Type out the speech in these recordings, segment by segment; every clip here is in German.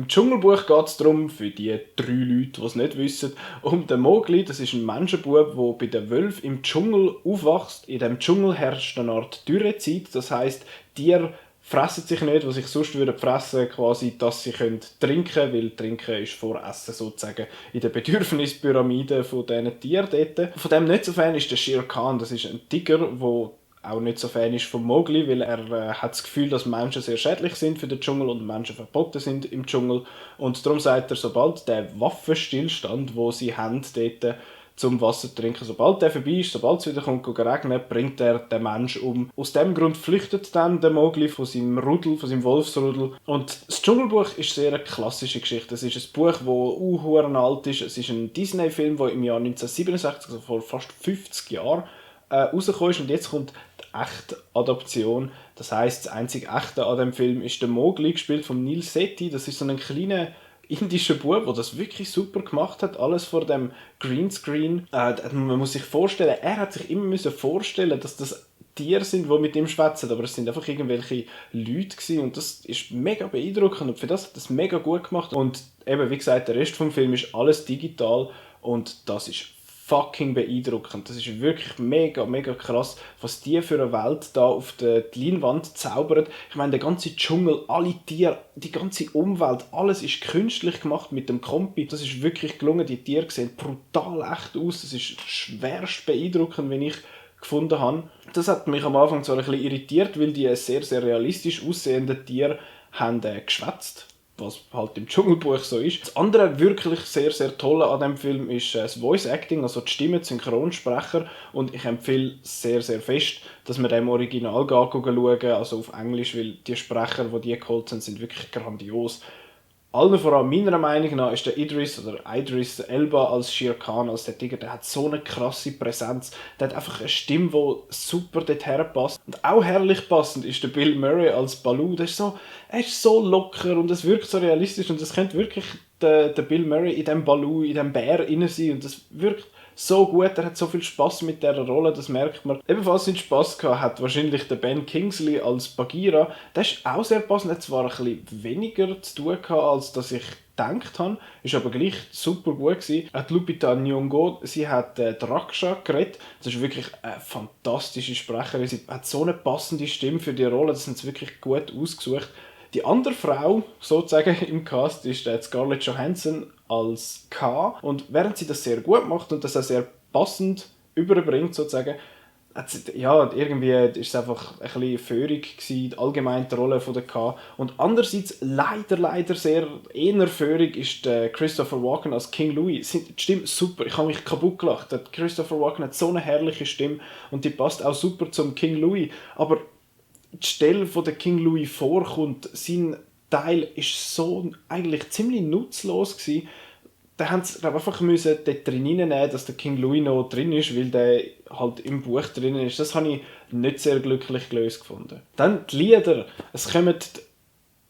Im Dschungelbuch geht es darum, für die 3 Leute, die es nicht wissen, um den Mowgli. Das ist ein Menschenbub, der bei den Wölfen im Dschungel aufwächst. In diesem Dschungel herrscht eine Art Dürrezeit. Das heisst, Tiere fressen sich nicht, was sich sonst würden fressen, quasi, dass sie trinken können, weil Trinken ist vor Essen sozusagen in der Bedürfnispyramide von diesen Tieren dort. Von dem nicht so Fan ist der Shere Khan. Das ist ein Tiger, der auch nicht so Fan ist von Mowgli, weil er hat das Gefühl, dass Menschen sehr schädlich sind für den Dschungel und Menschen verboten sind im Dschungel. Und darum sagt er, sobald der Waffenstillstand, wo sie haben dort zum Wasser zu trinken, sobald der vorbei ist, sobald es wieder kommt, regnet, bringt er den Menschen um. Aus dem Grund flüchtet dann der Mowgli von seinem Rudel, von seinem Wolfsrudel. Und das Dschungelbuch ist sehr eine klassische Geschichte. Es ist ein Buch, das alt ist. Es ist ein Disney-Film, der im Jahr 1967, also vor fast 50 Jahren, rausgekommen ist. Und jetzt kommt die echte Adaption. Das heisst, das einzige Echte an dem Film ist der Mowgli, gespielt von Neil Sethi. Das ist so ein kleiner indischer Bub, der das wirklich super gemacht hat. Alles vor dem Greenscreen. Man muss sich vorstellen, er hat sich immer vorstellen, dass das Tiere sind, die mit ihm schwätzen, aber es sind einfach irgendwelche Leute gewesen. Und das ist mega beeindruckend und für das hat das mega gut gemacht. Und eben, wie gesagt, der Rest vom Film ist alles digital und das ist fucking beeindruckend. Das ist wirklich mega, mega krass, was die für eine Welt da auf der Leinwand zaubern. Ich meine, der ganze Dschungel, alle Tiere, die ganze Umwelt, alles ist künstlich gemacht mit dem Kompi. Das ist wirklich gelungen. Die Tiere sehen brutal echt aus. Das ist schwerst beeindruckend, wenn ich gefunden habe. Das hat mich am Anfang zwar ein bisschen irritiert, weil die sehr, sehr realistisch aussehenden Tiere haben geschwätzt, was halt im Dschungelbuch so ist. Das andere wirklich sehr, sehr Tolle an diesem Film ist das Voice Acting, also die Stimme, die Synchronsprecher. Und ich empfehle sehr, sehr fest, dass man dem Original schauen, also auf Englisch, weil die Sprecher, die geholt sind, sind wirklich grandios. Allen voran meiner Meinung nach ist der Idris Elba als Shere Khan, als der Tiger, der hat so eine krasse Präsenz. Der hat einfach eine Stimme, die super dorthin passt. Und auch herrlich passend ist der Bill Murray als Baloo. Er ist so locker und es wirkt so realistisch und es könnte wirklich der Bill Murray in diesem Baloo, in diesem Bär rein sein und das wirkt so gut, er hat so viel Spass mit dieser Rolle, das merkt man. Ebenfalls nicht Spass gehabt hat wahrscheinlich der Ben Kingsley als Bagheera. Der ist auch sehr passend, hat zwar ein bisschen weniger zu tun gehabt, als dass ich gedacht habe, ist aber gleich super gut gewesen. Auch Lupita Nyong'o, sie hat Raksha geredet. Das ist wirklich eine fantastische Sprecherin. Sie hat so eine passende Stimme für die Rolle, das sind sie wirklich gut ausgesucht. Die andere Frau, sozusagen, im Cast ist Scarlett Johansson als K. Und während sie das sehr gut macht und das auch sehr passend überbringt, sozusagen, irgendwie ist es einfach ein bisschen föhrig gewesen, allgemein die Rolle von der K. Und andererseits leider sehr eher föhrig ist Christopher Walken als King Louis. Die Stimme super, ich habe mich kaputt gelacht. Christopher Walken hat so eine herrliche Stimme und die passt auch super zum King Louis. Aber die Stelle, wo der King Louis vorkommt, sein Teil ist so eigentlich ziemlich nutzlos gewesen. Da haben sie einfach dort drin nehmen, dass der King Louis noch drin ist, weil der halt im Buch drin ist. Das habe ich nicht sehr glücklich gelöst gefunden. Dann die Lieder. Es kommen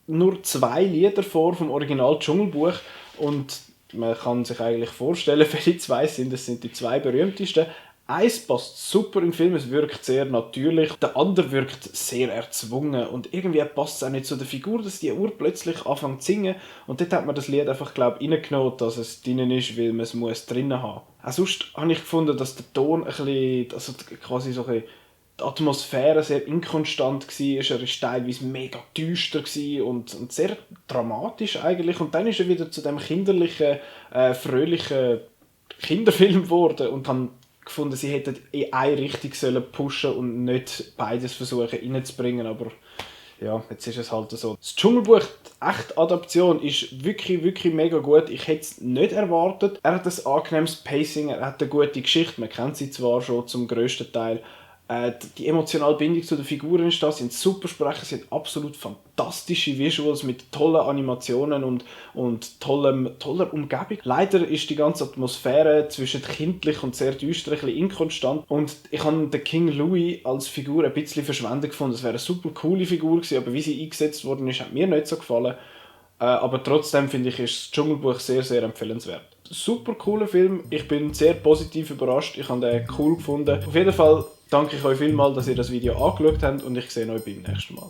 nur 2 Lieder vor vom Original Dschungelbuch und man kann sich eigentlich vorstellen, welche 2 sind. Das sind die 2 berühmtesten. Eins passt super im Film, es wirkt sehr natürlich. Der andere wirkt sehr erzwungen und irgendwie passt es auch nicht zu der Figur, dass die Uhr plötzlich anfängt zu singen. Und dort hat man das Lied einfach, reingenommen, dass es drin ist, weil man es drinnen haben muss. Auch sonst habe ich gefunden, dass der Ton ein bisschen, also quasi so ein bisschen, die Atmosphäre sehr inkonstant war. Er war teilweise mega düster und sehr dramatisch eigentlich. Und dann ist er wieder zu dem kinderlichen, fröhlichen Kinderfilm geworden und dann gefunden, sie hätten in eine Richtung pushen und nicht beides versuchen reinzubringen, aber ja, jetzt ist es halt so. Das Dschungelbuch, die echte Adaption, ist wirklich, wirklich mega gut. Ich hätte es nicht erwartet. Er hat ein angenehmes Pacing, er hat eine gute Geschichte, man kennt sie zwar schon zum grössten Teil. Die emotionale Bindung zu den Figuren ist da, sind super Sprecher, sie haben absolut fantastische Visuals mit tollen Animationen und toller Umgebung. Leider ist die ganze Atmosphäre zwischen kindlich und sehr düster ein bisschen inkonstant und ich habe den King Louis als Figur ein bisschen verschwendet gefunden. Es wäre eine super coole Figur gewesen, aber wie sie eingesetzt worden ist, hat mir nicht so gefallen. Aber trotzdem finde ich, ist das Dschungelbuch sehr, sehr empfehlenswert. Super cooler Film, ich bin sehr positiv überrascht, ich habe den cool gefunden. Auf jeden Fall danke ich euch vielmals, dass ihr das Video angeschaut habt und ich sehe euch beim nächsten Mal.